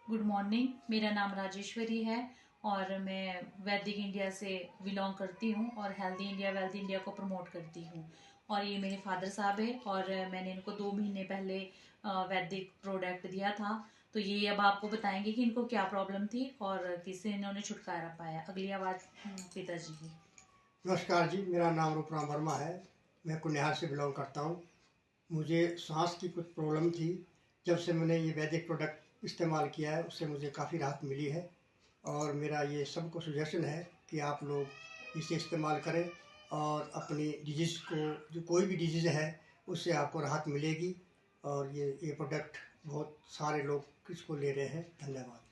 Good morning. मेरा नाम राजेश्वरी है और मैं वैदिक इंडिया से बिलोंग करती हूँ और हेल्दी इंडिया वेल्दी इंडिया को प्रमोट करती हूँ। और ये मेरे फादर साहब है और मैंने इनको 2 महीने पहले वैदिक प्रोडक्ट दिया था। तो ये अब आपको बताएंगे कि इनको क्या प्रॉब्लम थी और किससे इन्होंने छुटकारा पाया। अगली आवाज़ पिताजी की। नमस्कार जी, मेरा नाम रूपराम वर्मा है। मैं कुनिहार से बिलोंग करता हूँ। मुझे सांस की कुछ प्रॉब्लम थी। जब से मैंने ये वैदिक प्रोडक्ट इस्तेमाल किया है उससे मुझे काफ़ी राहत मिली है। और मेरा ये सबको सजेशन है कि आप लोग इसे इस्तेमाल करें और अपनी डिजीज़ को, जो कोई भी डिजीज़ है उससे आपको राहत मिलेगी। और ये प्रोडक्ट बहुत सारे लोग इसको ले रहे हैं। धन्यवाद।